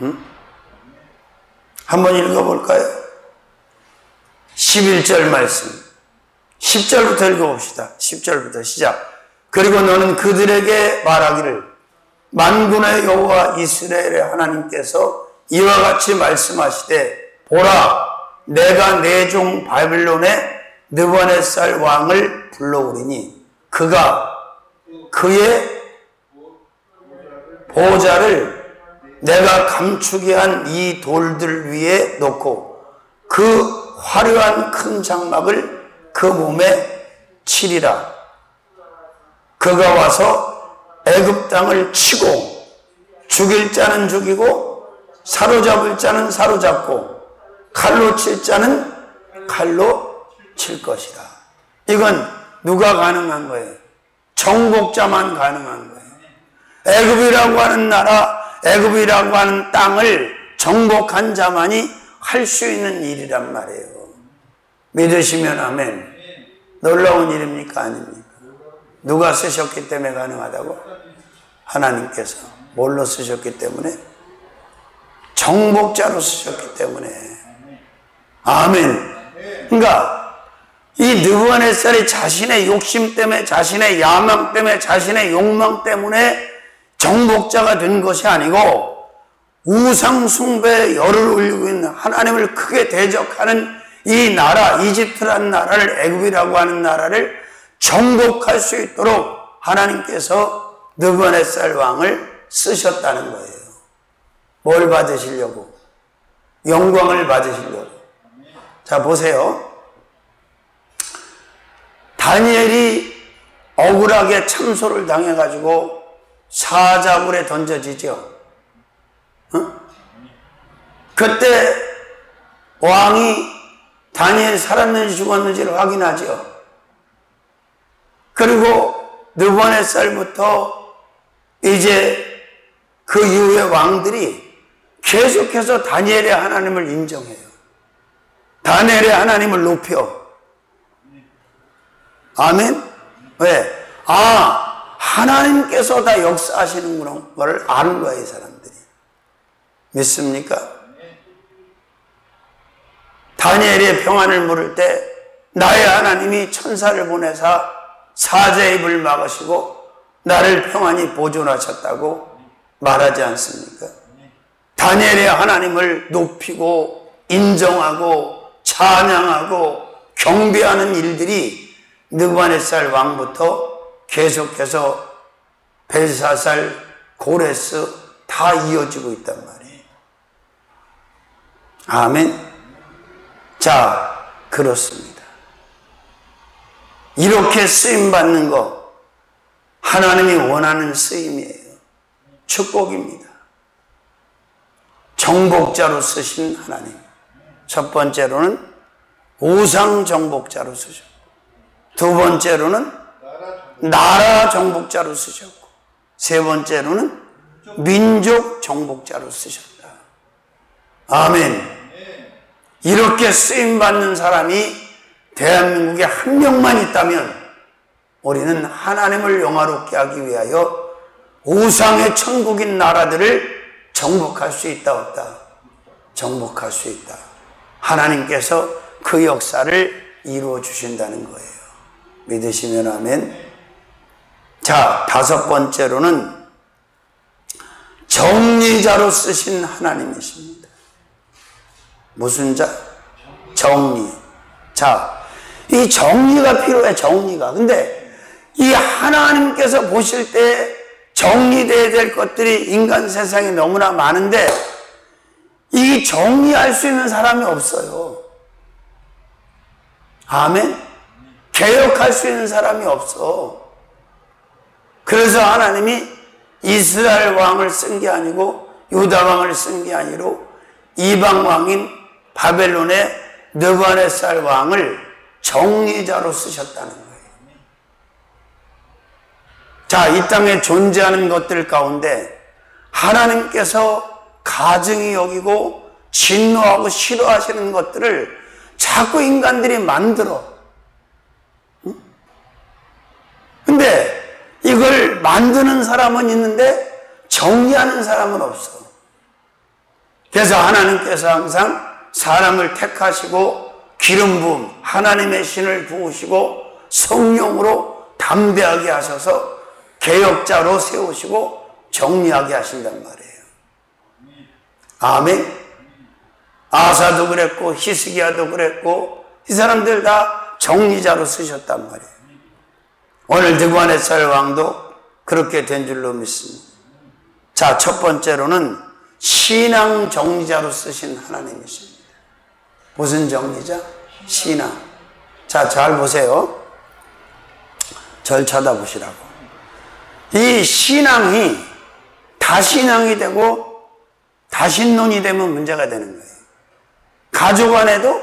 응? 한번 읽어볼까요? 11절 말씀 10절부터 읽어봅시다. 10절부터 시작. 그리고 너는 그들에게 말하기를 만군의 여호와 이스라엘의 하나님께서 이와 같이 말씀하시되 보라 내가 내 종 바벨론의 느부갓네살 왕을 불러오리니 그가 그의 보호자를 내가 감추게 한 이 돌들 위에 놓고 그 화려한 큰 장막을 그 몸에 치리라. 그가 와서 애굽 땅을 치고 죽일 자는 죽이고 사로잡을 자는 사로잡고 칼로 칠 자는 칼로 칠 것이다. 이건 누가 가능한 거예요? 정복자만 가능한 거예요. 애굽이라고 하는 나라, 애굽이라고 하는 땅을 정복한 자만이 할 수 있는 일이란 말이에요. 믿으시면 아멘. 놀라운 일입니까? 아닙니까? 누가 쓰셨기 때문에 가능하다고? 하나님께서. 뭘로 쓰셨기 때문에? 정복자로 쓰셨기 때문에. 아멘. 그러니까 이 느부갓네살이 자신의 욕심 때문에, 자신의 야망 때문에, 자신의 욕망 때문에 정복자가 된 것이 아니고 우상 숭배에 열을 올리고 있는 하나님을 크게 대적하는 이 나라, 이집트라는 나라를, 애굽이라고 하는 나라를 정복할 수 있도록 하나님께서 느부갓네살 왕을 쓰셨다는 거예요. 뭘 받으시려고? 영광을 받으시려고. 자, 보세요. 다니엘이 억울하게 참소를 당해가지고 사자굴에 던져지죠. 그때 왕이 다니엘이 살았는지 죽었는지를 확인하죠. 그리고 느부갓네살부터 이제 그 이후의 왕들이 계속해서 다니엘의 하나님을 인정해요. 다니엘의 하나님을 높여. 아멘? 왜? 하나님께서 다 역사하시는 걸 아는 거야, 이 사람들이. 믿습니까? 다니엘의 평안을 물을 때 나의 하나님이 천사를 보내사 사자의 입을 막으시고 나를 평안히 보존하셨다고 말하지 않습니까? 다니엘의 하나님을 높이고 인정하고 찬양하고 경배하는 일들이 느부갓네살 왕부터 계속해서 벨사살, 고레스 다 이어지고 있단 말이에요. 아멘. 자, 그렇습니다. 이렇게 쓰임받는 거 하나님이 원하는 쓰임이에요. 축복입니다. 정복자로 쓰신 하나님. 첫 번째로는 우상 정복자로 쓰셨고, 두 번째로는 나라 정복자로 쓰셨고, 세 번째로는 민족 정복자로 쓰셨다. 아멘. 이렇게 쓰임받는 사람이 대한민국에 한 명만 있다면 우리는 하나님을 영화롭게 하기 위하여 우상의 천국인 나라들을 정복할 수 있다, 없다? 정복할 수 있다. 하나님께서 그 역사를 이루어 주신다는 거예요. 믿으시면 아멘. 자, 다섯 번째로는 정리자로 쓰신 하나님이십니다. 무슨 자? 정리. 자, 이 정리가 필요해, 정리가. 근데 이 하나님께서 보실 때 정리되어야 될 것들이 인간 세상에 너무나 많은데 이 정리할 수 있는 사람이 없어요. 아멘? 개혁할 수 있는 사람이 없어. 그래서 하나님이 이스라엘 왕을 쓴 게 아니고 유다 왕을 쓴 게 아니로 이방 왕인 바벨론의 느부갓네살 왕을 정리자로 쓰셨다는 거예요. 자, 이 땅에 존재하는 것들 가운데 하나님께서 가증히 여기고 진노하고 싫어하시는 것들을 자꾸 인간들이 만들어. 근데 이걸 만드는 사람은 있는데 정리하는 사람은 없어. 그래서 하나님께서 항상 사람을 택하시고 기름 부음, 하나님의 신을 부으시고 성령으로 담대하게 하셔서 개혁자로 세우시고 정리하게 하신단 말이에요. 아멘. 아사도 그랬고 히스기야도 그랬고 이 사람들 다 정리자로 쓰셨단 말이에요. 오늘 느부갓네살 왕도 그렇게 된 줄로 믿습니다. 자, 첫 번째로는 신앙 정리자로 쓰신 하나님이십니다. 무슨 정리자? 신앙. 자, 잘 보세요. 절 쳐다보시라고. 이 신앙이 다신앙이 되고 다신론이 되면 문제가 되는 거예요. 가족 안에도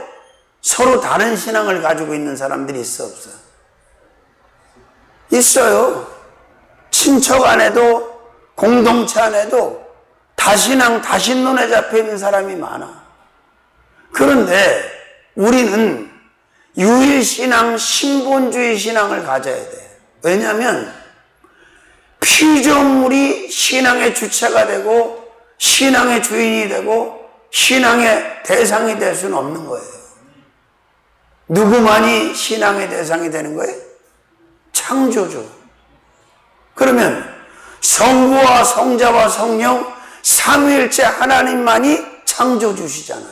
서로 다른 신앙을 가지고 있는 사람들이 있어 없어? 있어요. 친척 안에도 공동체 안에도 다신앙, 다신론에 잡혀 있는 사람이 많아. 그런데 우리는 유일신앙, 신본주의 신앙을 가져야 돼. 왜냐하면 피조물이 신앙의 주체가 되고 신앙의 주인이 되고 신앙의 대상이 될 수는 없는 거예요. 누구만이 신앙의 대상이 되는 거예요? 창조주. 그러면 성부와 성자와 성령 삼위일체 하나님만이 창조주시잖아.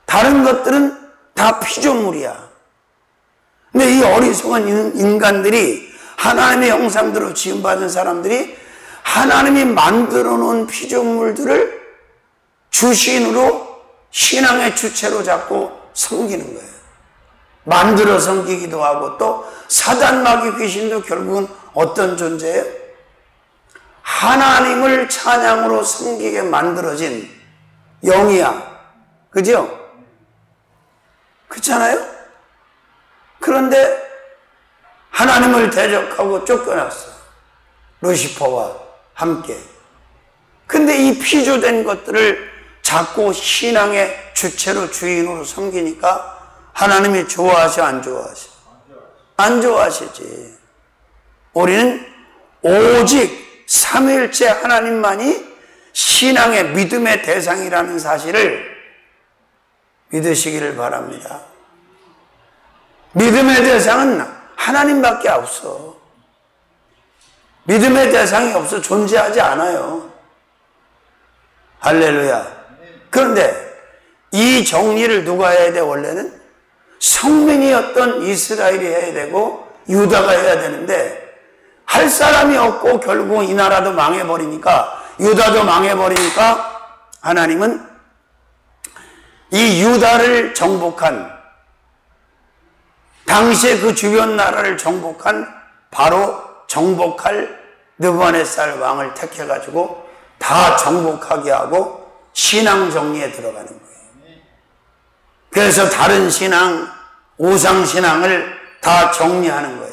다른 것들은 다 피조물이야. 근데 이 어리석은 인간들이 하나님의 형상대로 지음받은 사람들이 하나님이 만들어 놓은 피조물들을 주신으로 신앙의 주체로 잡고 섬기는 거예요. 만들어 섬기기도 하고 또 사단 마귀 귀신도 결국은 어떤 존재예요? 하나님을 찬양으로 섬기게 만들어진 영이야. 그죠? 그렇잖아요? 그런데 하나님을 대적하고 쫓겨났어. 루시퍼와 함께. 근데 이 피조된 것들을 자꾸 신앙의 주체로 주인으로 섬기니까 하나님이 좋아하셔, 안 좋아하셔? 안 좋아하시지. 우리는 오직 삼위일체 하나님만이 신앙의 믿음의 대상이라는 사실을 믿으시기를 바랍니다. 믿음의 대상은 하나님밖에 없어. 믿음의 대상이 없어 존재하지 않아요. 할렐루야. 그런데 이 정리를 누가 해야 돼? 원래는 성민이었던 이스라엘이 해야 되고 유다가 해야 되는데 할 사람이 없고 결국 이 나라도 망해버리니까, 유다도 망해버리니까 하나님은 이 유다를 정복한, 당시에 그 주변 나라를 정복한 바로 정복할 느부갓네살 왕을 택해가지고 다 정복하게 하고 신앙 정리에 들어가는 거예요. 그래서 다른 신앙, 우상신앙을 다 정리하는 거예요.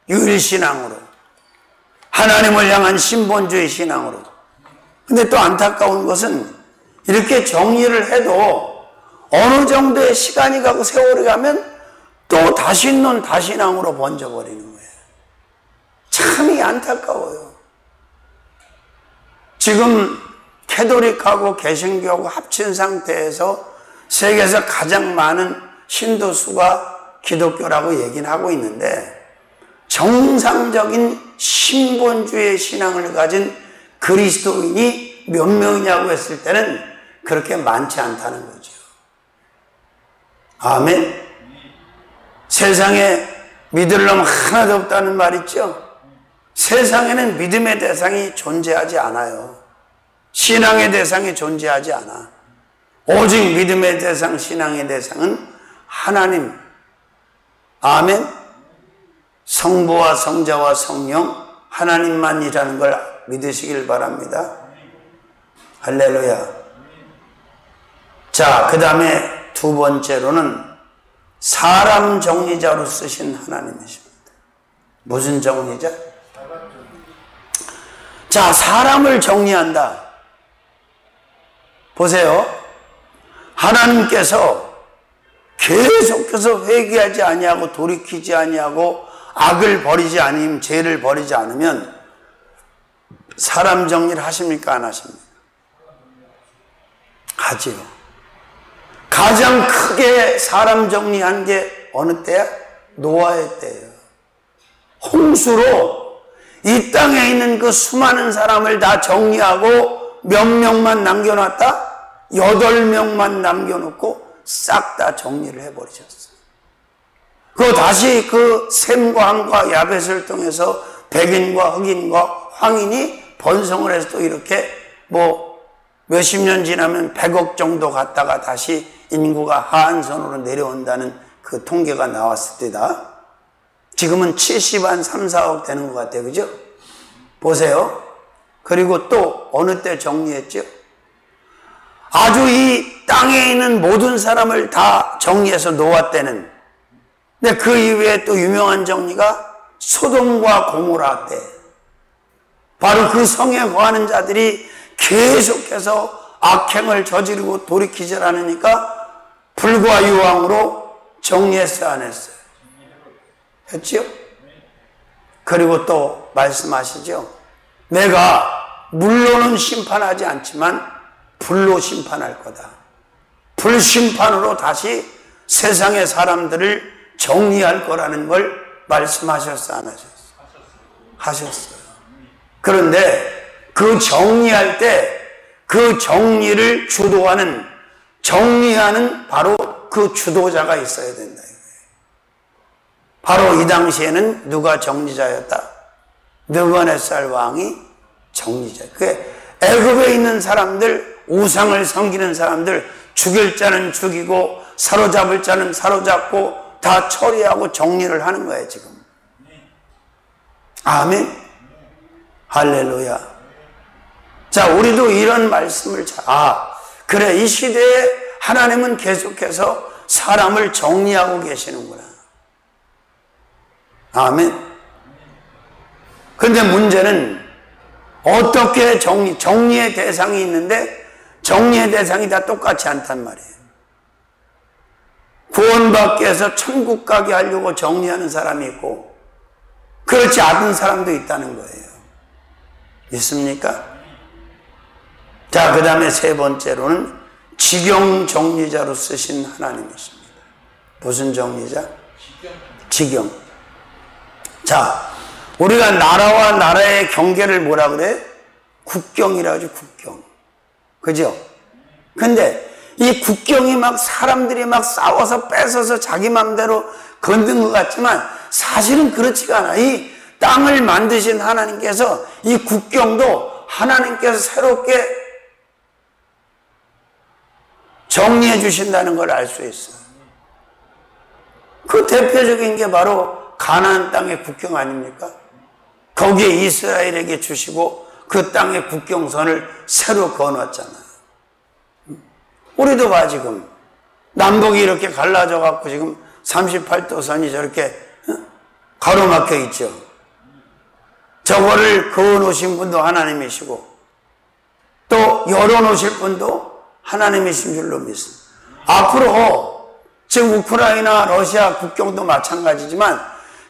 유일신앙으로, 하나님을 향한 신본주의 신앙으로. 근데 또 안타까운 것은 이렇게 정리를 해도 어느 정도의 시간이 가고 세월이 가면 또 다신론, 다신앙으로 번져버리는 거예요. 참이 안타까워요. 지금 캐톨릭하고 개신교하고 합친 상태에서 세계에서 가장 많은 신도수가 기독교라고 얘기는 하고 있는데, 정상적인 신본주의 신앙을 가진 그리스도인이 몇 명이냐고 했을 때는 그렇게 많지 않다는 거죠. 아멘. 세상에 믿을 놈 하나도 없다는 말 있죠? 세상에는 믿음의 대상이 존재하지 않아요. 신앙의 대상이 존재하지 않아. 오직 믿음의 대상, 신앙의 대상은 하나님. 아멘. 성부와 성자와 성령 하나님만이라는 걸 믿으시길 바랍니다. 할렐루야. 자, 그 다음에 두 번째로는 사람 정리자로 쓰신 하나님이십니다. 무슨 정리자? 자, 사람을 정리한다. 보세요. 하나님께서 계속해서 회개하지 아니하고 돌이키지 아니하고 악을 버리지 아니면, 죄를 버리지 않으면 사람 정리를 하십니까, 안 하십니까? 하지요. 가장 크게 사람 정리한 게 어느 때야? 노아의 때예요. 홍수로 이 땅에 있는 그 수많은 사람을 다 정리하고 몇 명만 남겨놨다? 8명만 남겨놓고 싹 다 정리를 해버리셨어요. 그 다시 그 셈과 함과 야벳을 통해서 백인과 흑인과 황인이 번성을 해서 또 이렇게 몇십 년 지나면 100억 정도 갔다가 다시 인구가 하한선으로 내려온다는 그 통계가 나왔을 때다. 지금은 70한 3, 4억 되는 것 같아요. 그죠? 보세요. 그리고 또 어느 때 정리했죠? 아주 이 땅에 있는 모든 사람을 다 정리해서 놓았다는. 근데 그 이후에 또 유명한 정리가 소돔과 고모라 때. 바로 그 성에 거하는 자들이 계속해서 악행을 저지르고 돌이키질 않으니까 불과 유황으로 정리했어요, 안 했어요? 했지요? 그리고 또 말씀하시죠. 내가 물로는 심판하지 않지만 불로 심판할 거다. 불심판으로 다시 세상의 사람들을 정리할 거라는 걸 말씀하셨어, 안 하셨어요? 하셨어요. 그런데 그 정리할 때 그 정리를 주도하는, 정리하는 바로 그 주도자가 있어야 된다. 바로 이 당시에는 누가 정리자였다? 느부갓네살 왕이 정리자. 그 애굽에 있는 사람들, 우상을 섬기는 사람들, 죽일 자는 죽이고 사로잡을 자는 사로잡고 다 처리하고 정리를 하는 거예요, 지금. 아멘. 할렐루야. 자, 우리도 이런 말씀을 그래, 이 시대에 하나님은 계속해서 사람을 정리하고 계시는구나. 아멘. 그런데 문제는 어떻게 정리의 대상이 있는데 정리의 대상이 다 똑같지 않단 말이에요. 구원받기 위해서 천국 가게 하려고 정리하는 사람이 있고 그렇지 않은 사람도 있다는 거예요. 있습니까? 자, 그 다음에 세 번째로는 직영 정리자로 쓰신 하나님이십니다. 무슨 정리자? 직영. 자, 우리가 나라와 나라의 경계를 뭐라 그래? 국경이라고 하죠, 국경. 그죠? 근데 이 국경이 막 사람들이 막 싸워서 뺏어서 자기 맘대로 건든 것 같지만 사실은 그렇지가 않아. 이 땅을 만드신 하나님께서 이 국경도 하나님께서 새롭게 정리해 주신다는 걸 알 수 있어요. 그 대표적인 게 바로 가나안 땅의 국경 아닙니까? 거기에 이스라엘에게 주시고 그 땅의 국경선을 새로 그어놨잖아요. 우리도 봐, 지금 남북이 이렇게 갈라져 갖고 지금 38도 선이 저렇게 가로막혀 있죠. 저거를 그어놓으신 분도 하나님이시고 또 열어놓으실 분도 하나님이신 줄로 믿습니다. 앞으로 지금 우크라이나 러시아 국경도 마찬가지지만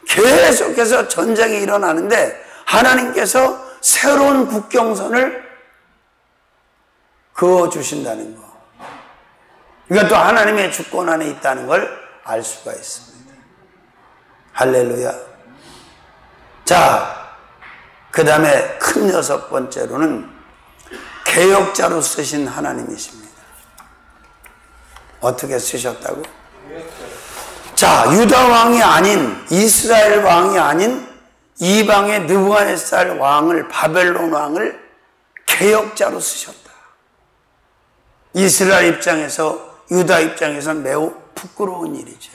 계속해서 전쟁이 일어나는데 하나님께서 새로운 국경선을 그어주신다는 거. 이것도 하나님의 주권 안에 있다는 걸 알 수가 있습니다. 할렐루야. 자, 그 다음에 큰 6번째로는 개혁자로 쓰신 하나님이십니다. 어떻게 쓰셨다고? 자, 유다 왕이 아닌, 이스라엘 왕이 아닌 이방의 느부갓네살 왕을, 바벨론 왕을 개혁자로 쓰셨다. 이스라엘 입장에서, 유다 입장에서 매우 부끄러운 일이죠.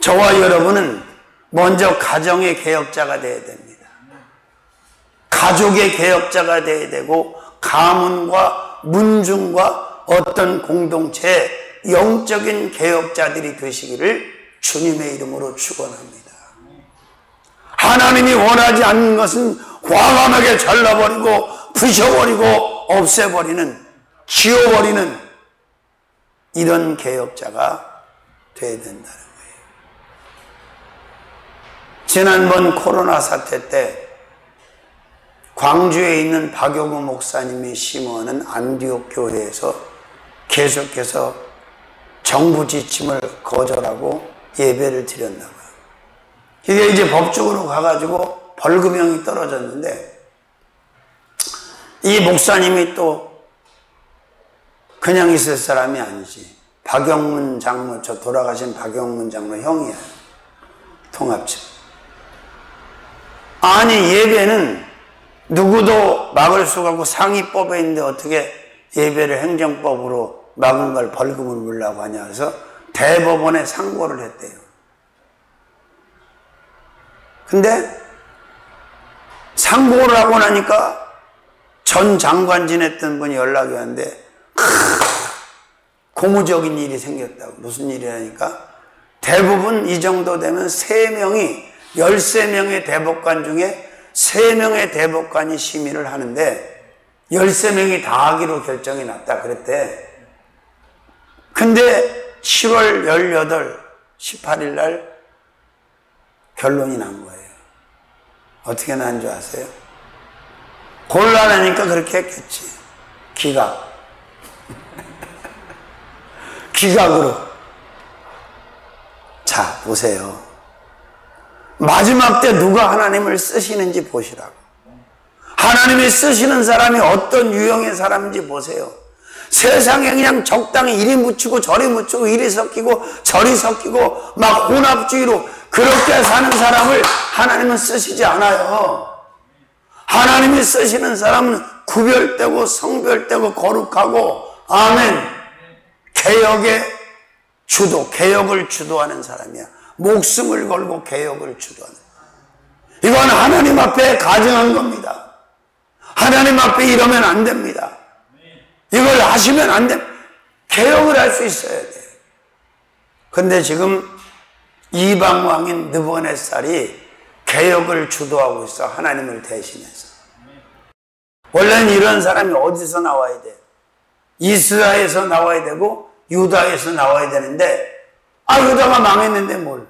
저와 여러분은 먼저 가정의 개혁자가 되어야 됩니다. 가족의 개혁자가 되어야 되고 가문과 문중과 어떤 공동체의 영적인 개혁자들이 되시기를 주님의 이름으로 축원합니다. 하나님이 원하지 않는 것은 과감하게 잘라버리고 부셔버리고 없애버리는, 지워버리는 이런 개혁자가 되어야 된다는 거예요. 지난번 코로나 사태 때 광주에 있는 박용우 목사님이 심어하는 안디옥 교회에서 계속해서 정부 지침을 거절하고 예배를 드렸나 봐요. 이게 이제 법적으로 가가지고 벌금형이 떨어졌는데, 이 목사님이 또 그냥 있을 사람이 아니지. 박영문 장로, 저 돌아가신 박영문 장로 형이야. 통합집. 아니, 예배는 누구도 막을 수가 없고 상위법에 있는데 어떻게 예배를 행정법으로 막은 걸 벌금을 물라고 하냐 해서 대법원에 상고를 했대요. 근데 상고를 하고 나니까 전 장관 지냈던 분이 연락이 왔는데 고무적인 일이 생겼다고. 무슨 일이라니까 대부분 이 정도 되면 13명의 대법관 중에 3명의 대법관이 심의를 하는데 13명이 다 하기로 결정이 났다 그랬대. 근데 7월 18, 18일 날 결론이 난 거예요. 어떻게 난 줄 아세요? 곤란하니까 그렇게 했겠지. 기각. 기각으로. 자, 보세요. 마지막 때 누가 하나님을 쓰시는지 보시라고. 하나님이 쓰시는 사람이 어떤 유형의 사람인지 보세요. 세상에 그냥 적당히 이리 묻히고 저리 묻히고 이리 섞이고 저리 섞이고 막 혼합주의로 그렇게 사는 사람을 하나님은 쓰시지 않아요. 하나님이 쓰시는 사람은 구별되고 성별되고 거룩하고, 아멘, 개혁의 주도, 개혁을 주도하는 사람이야. 목숨을 걸고 개혁을 주도하는. 이건 하나님 앞에 가증한 겁니다. 하나님 앞에 이러면 안 됩니다. 이걸 하시면 안 됩니다. 개혁을 할 수 있어야 돼요. 근데 지금 이방 왕인 느부갓네살이 개혁을 주도하고 있어. 하나님을 대신해서. 원래는 이런 사람이 어디서 나와야 돼? 이스라엘에서 나와야 되고 유다에서 나와야 되는데, 유다가 망했는데 뭘.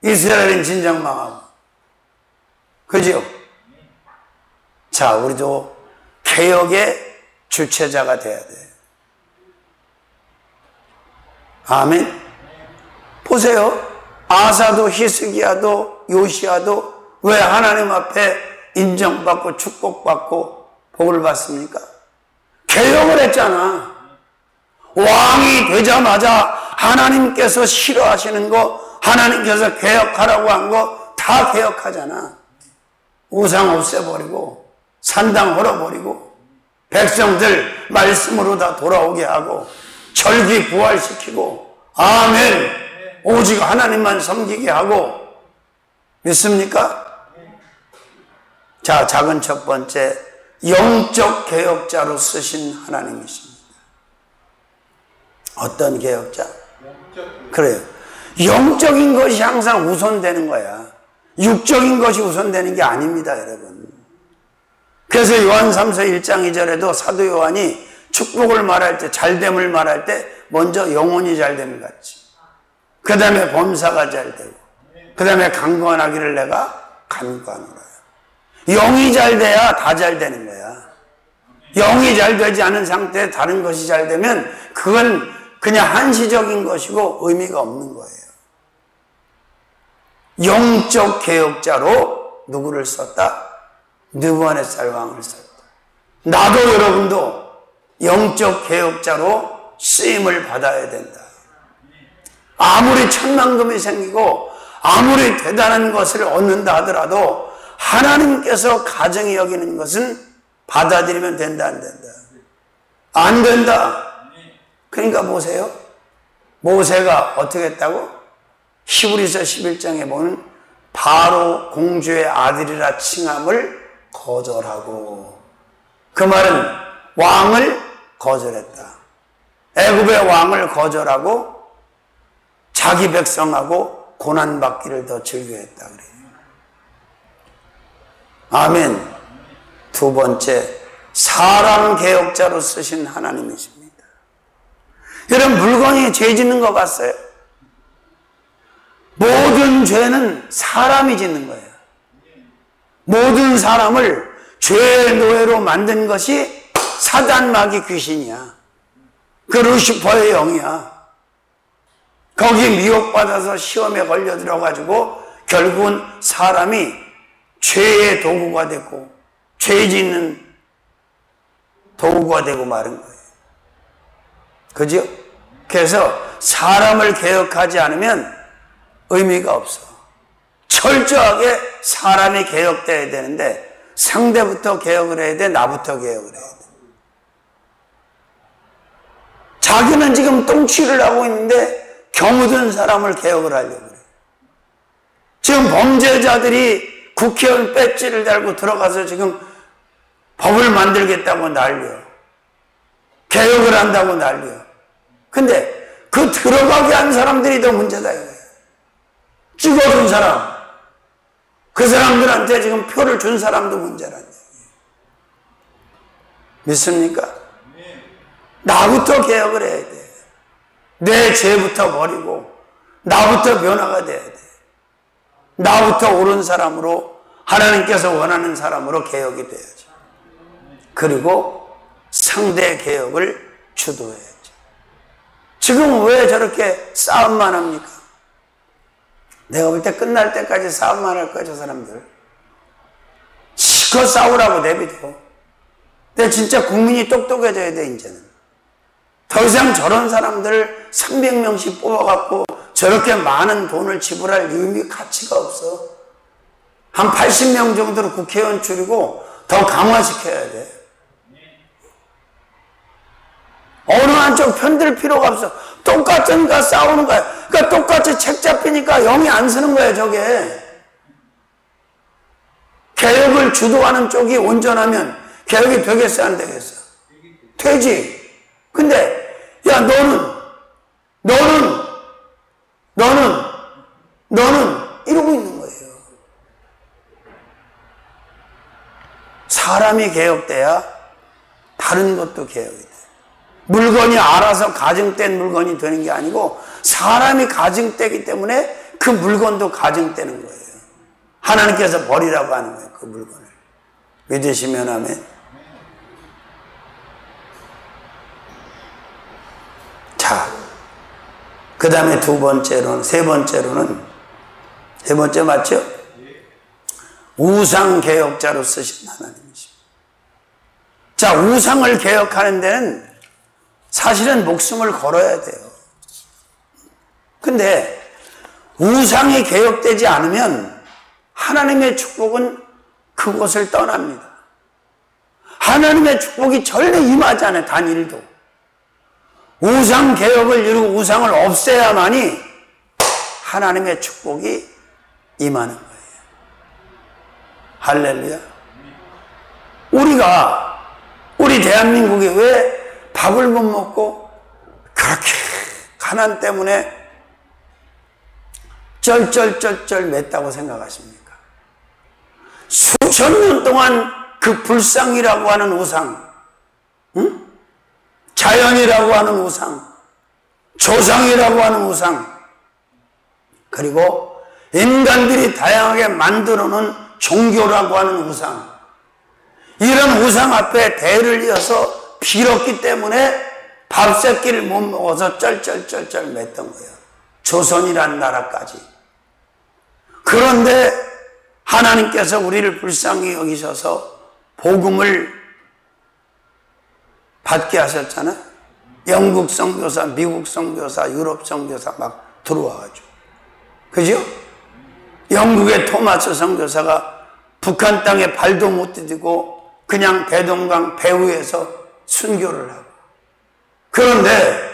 이스라엘은 진작 망하고. 그죠? 자, 우리도 개혁의 주체자가 돼야 돼. 아멘. 보세요. 아사도 히스기야도 요시야도 왜 하나님 앞에 인정받고 축복받고 복을 받습니까? 개혁을 했잖아. 왕이 되자마자 하나님께서 싫어하시는 거, 하나님께서 개혁하라고 한 거 다 개혁하잖아. 우상 없애버리고 산당 헐어버리고 백성들 말씀으로 다 돌아오게 하고 절기 부활시키고, 아멘, 오직 하나님만 섬기게 하고. 믿습니까? 자, 작은 첫 번째, 영적 개혁자로 쓰신 하나님이십니다. 어떤 개혁자? 그래요. 영적인 것이 항상 우선되는 거야. 육적인 것이 우선되는 게 아닙니다, 여러분. 그래서 요한 3서 1장 2절에도 사도 요한이 축복을 말할 때, 잘됨을 말할 때 먼저 영혼이 잘됨을 갖지, 그 다음에 범사가 잘되고, 그 다음에 강건하기를 내가 간구하노라. 영이 잘돼야 다 잘되는 거야. 영이 잘되지 않은 상태에 다른 것이 잘되면 그건 그냥 한시적인 것이고 의미가 없는 거예요. 영적 개혁자로 누구를 썼다? 느부갓네살 왕을 썼다. 나도 여러분도 영적 개혁자로 쓰임을 받아야 된다. 아무리 천만금이 생기고 아무리 대단한 것을 얻는다 하더라도 하나님께서 가정이 여기는 것은 받아들이면 된다, 안 된다? 안 된다. 그러니까 보세요. 모세가 어떻게 했다고? 히브리서 11장에 보면 바로 공주의 아들이라 칭함을 거절하고, 그 말은 왕을 거절했다. 애굽의 왕을 거절하고 자기 백성하고 고난받기를 더 즐겨했다 그래요. 아멘. 두 번째, 사랑 개혁자로 쓰신 하나님이십니다. 여러분, 물건이 죄 짓는 거 봤어요? 모든 죄는 사람이 짓는 거예요. 모든 사람을 죄의 노예로 만든 것이 사단 마귀 귀신이야. 그 루시퍼의 영이야. 거기 미혹받아서 시험에 걸려 들어가지고 결국은 사람이 죄의 도구가 되고 죄 짓는 도구가 되고 마른 거예요. 그죠? 그래서 사람을 개혁하지 않으면 의미가 없어. 철저하게 사람이 개혁돼야 되는데 상대부터 개혁을 해야 돼, 나부터 개혁을 해야 돼. 자기는 지금 똥취를 하고 있는데 겨묻은 사람을 개혁을 하려고 그래. 지금 범죄자들이 국회의원 배지를 달고 들어가서 지금 법을 만들겠다고 난리여. 개혁을 한다고 난리여. 근데 그 들어가게 한 사람들이 더 문제다 이거예요. 찍어준 사람, 그 사람들한테 지금 표를 준 사람도 문제라는 얘기예요. 믿습니까? 나부터 개혁을 해야 돼. 내 죄부터 버리고 나부터 변화가 돼야 돼. 나부터 옳은 사람으로, 하나님께서 원하는 사람으로 개혁이 돼야지. 그리고 상대 개혁을 주도해야지. 지금 왜 저렇게 싸움만 합니까? 내가 볼 때 끝날 때까지 싸움만 할 거야, 저 사람들. 실컷 싸우라고 내비둬. 근데 진짜 국민이 똑똑해져야 돼, 이제는. 더 이상 저런 사람들을 300명씩 뽑아갖고 저렇게 많은 돈을 지불할 의미, 가치가 없어. 한 80명 정도로 국회의원 줄이고 더 강화시켜야 돼. 어느 한쪽 편들 필요가 없어. 똑같으니까 싸우는 거야. 그러니까 똑같이 책 잡히니까 영이 안 쓰는 거야, 저게. 개혁을 주도하는 쪽이 온전하면 개혁이 되겠어, 안 되겠어? 되지. 근데 야, 너는 이러고 있는 거예요. 사람이 개혁돼야 다른 것도 개혁이 돼. 물건이 알아서 가증된 물건이 되는 게 아니고 사람이 가증되기 때문에 그 물건도 가증되는 거예요. 하나님께서 버리라고 하는 거예요, 그 물건을. 믿으시면 아멘. 자, 그 다음에 세 번째 맞죠? 우상 개혁자로 쓰신 하나님이십니다. 자, 우상을 개혁하는 데는 사실은 목숨을 걸어야 돼요. 근데 우상이 개혁되지 않으면 하나님의 축복은 그곳을 떠납니다. 하나님의 축복이 전혀 임하지 않아요, 단 1도. 우상 개혁을 이루고 우상을 없애야만이 하나님의 축복이 임하는 거예요. 할렐루야. 우리 대한민국이 왜 밥을 못 먹고 그렇게 가난 때문에 쩔쩔쩔쩔 맸다고 생각하십니까? 수천 년 동안 그 불상이라고 하는 우상, 응? 자연이라고 하는 우상, 조상이라고 하는 우상, 그리고 인간들이 다양하게 만들어 놓은 종교라고 하는 우상, 이런 우상 앞에 대를 이어서 빌었기 때문에 밥 세 끼를 못 먹어서 쩔쩔쩔쩔 맸던 거예요. 조선이란 나라까지. 그런데 하나님께서 우리를 불쌍히 여기셔서 복음을 받게 하셨잖아요. 영국 선교사, 미국 선교사, 유럽 선교사 막 들어와가지고. 그죠? 영국의 토마스 선교사가 북한 땅에 발도 못 디디고 그냥 대동강 배후에서 순교를 하고. 그런데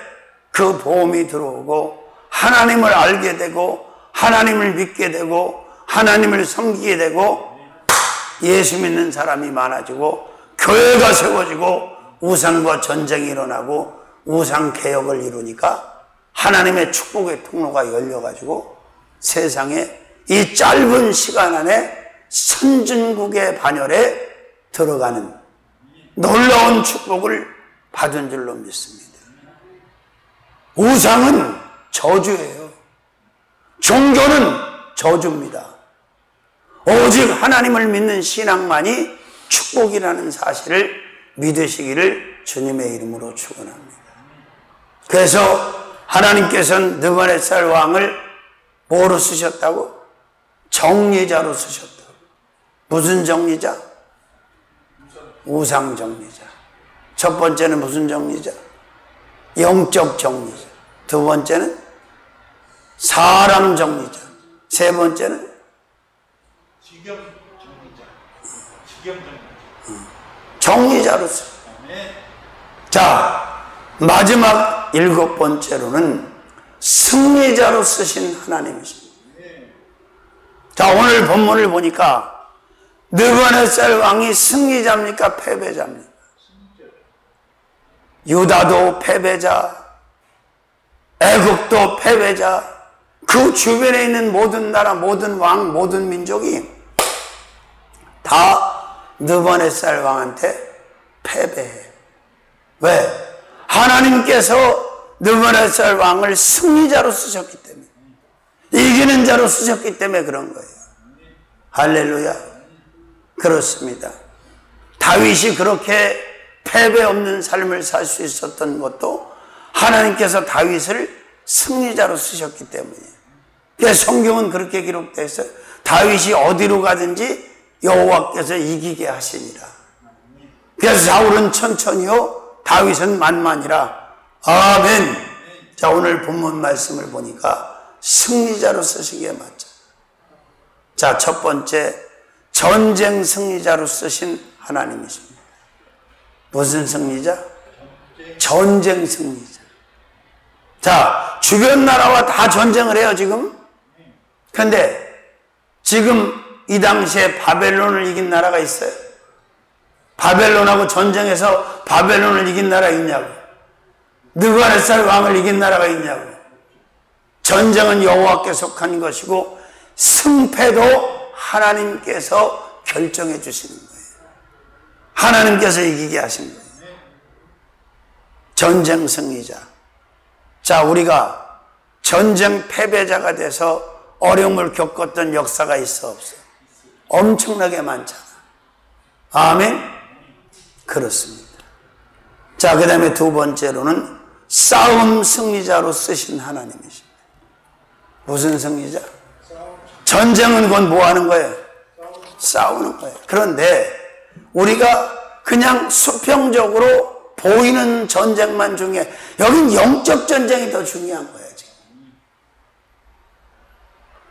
그 복음이 들어오고 하나님을 알게 되고 하나님을 믿게 되고 하나님을 섬기게 되고 예수 믿는 사람이 많아지고 교회가 세워지고 우상과 전쟁이 일어나고 우상 개혁을 이루니까 하나님의 축복의 통로가 열려가지고 세상에 이 짧은 시간 안에 선진국의 반열에 들어가는 놀라운 축복을 받은 줄로 믿습니다. 우상은 저주예요. 종교는 저주입니다. 오직 하나님을 믿는 신앙만이 축복이라는 사실을 믿으시기를 주님의 이름으로 축원합니다. 그래서 하나님께서는 느부갓네살 왕을 뭐로 쓰셨다고? 정리자로 쓰셨다고. 무슨 정리자? 우상 정리자. 첫 번째는 무슨 정리자? 영적 정리자. 두 번째는 사람 정리자. 세 번째는 지경 정리자. 지경 정리자. 정리자로서. 자, 마지막 일곱 번째로는 승리자로 쓰신 하나님이십니다. 자, 오늘 본문을 보니까 느부갓네살 왕이 승리자입니까? 패배자입니까? 유다도 패배자, 애국도 패배자, 그 주변에 있는 모든 나라, 모든 왕, 모든 민족이 다 느부갓네살 왕한테 패배해요. 왜? 하나님께서 느부갓네살 왕을 승리자로 쓰셨기 때문에, 이기는 자로 쓰셨기 때문에 그런 거예요. 할렐루야. 그렇습니다. 다윗이 그렇게 패배 없는 삶을 살 수 있었던 것도 하나님께서 다윗을 승리자로 쓰셨기 때문이에요. 그래서 성경은 그렇게 기록되어 있어요. 다윗이 어디로 가든지 여호와께서 이기게 하시니라. 그래서 사울은 천천히요, 다윗은 만만이라. 아멘. 자, 오늘 본문 말씀을 보니까 승리자로 쓰시기에 맞죠. 자, 첫 번째, 전쟁 승리자로 쓰신 하나님이십니다. 무슨 승리자? 전쟁 승리자. 자, 주변 나라와 다 전쟁을 해요, 지금. 그런데 지금 이 당시에 바벨론을 이긴 나라가 있어요? 바벨론하고 전쟁해서 바벨론을 이긴 나라가 있냐고. 느부갓네살 왕을 이긴 나라가 있냐고. 전쟁은 여호와께 속한 것이고 승패도 하나님께서 결정해 주시는 거예요. 하나님께서 이기게 하신 거예요. 전쟁 승리자. 자, 우리가 전쟁 패배자가 돼서 어려움을 겪었던 역사가 있어 없어? 엄청나게 많잖아. 아멘? 그렇습니다. 자, 그 다음에 두 번째로는 싸움 승리자로 쓰신 하나님이십니다. 무슨 승리자? 전쟁은 그건 뭐 하는 거예요? 싸우는 거예요. 그런데 우리가 그냥 수평적으로 보이는 전쟁만 중요해. 여긴 영적 전쟁이 더 중요한 거예요, 지금.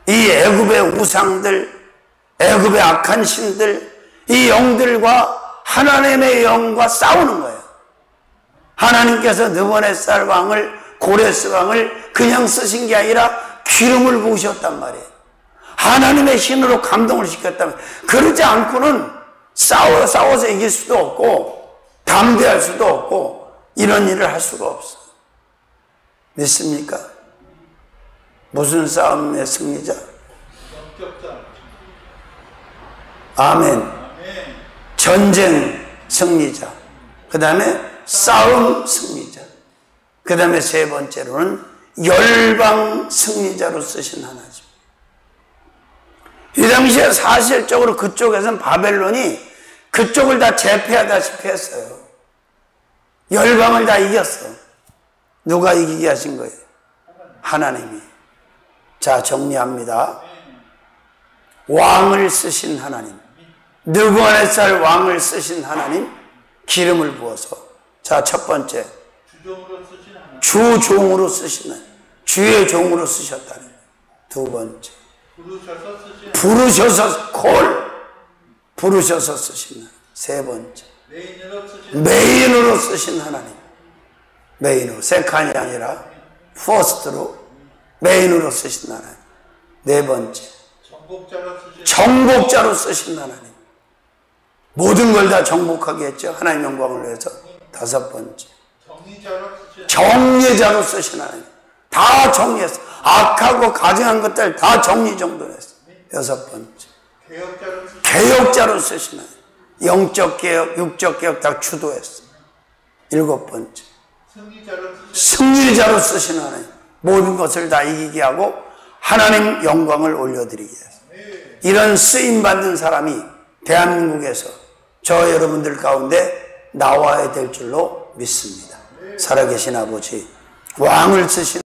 이 애굽의 우상들, 애굽의 악한 신들, 이 영들과 하나님의 영과 싸우는 거예요. 하나님께서 느부갓네살 왕을, 고레스 왕을 그냥 쓰신 게 아니라 기름을 부으셨단 말이에요. 하나님의 신으로 감동을 시켰다면, 그러지 않고는 싸워서 이길 수도 없고 담대할 수도 없고 이런 일을 할 수가 없어. 믿습니까? 무슨 싸움의 승리자? 아멘. 전쟁 승리자. 그 다음에 싸움 승리자. 그 다음에 세 번째로는 열방 승리자로 쓰신 하나님. 이 당시에 사실적으로 그쪽에서는 바벨론이 그쪽을 다 제패하다시피 했어요. 열방을 다 이겼어. 누가 이기게 하신 거예요? 하나님이. 자, 정리합니다. 왕을 쓰신 하나님, 느부갓네살 왕을 쓰신 하나님, 기름을 부어서. 자, 첫 번째, 주종으로 쓰시는, 주의 종으로 쓰셨다는. 두 번째, 부르셔서 쓰시는. 세 번째, 메인으로 쓰신 하나님. 메인으로, 세컨이 아니라 퍼스트로, 메인으로 쓰신 하나님. 네 번째, 정복자로 쓰신 하나님. 모든 걸 다 정복하게 했죠, 하나님 영광을 위해서. 다섯 번째, 정리자로 쓰신 하나님. 다 정리했어. 악하고 가증한 것들 다 정리정돈했어. 여섯 번째, 개혁자로 쓰신 하나님. 영적 개혁, 육적 개혁 다 주도했어. 일곱 번째, 승리자로 쓰신 하나님. 모든 것을 다 이기게 하고 하나님 영광을 올려드리게 해서. 이런 쓰임받는 사람이 대한민국에서 저 여러분들 가운데 나와야 될 줄로 믿습니다. 살아계신 아버지, 왕을 쓰신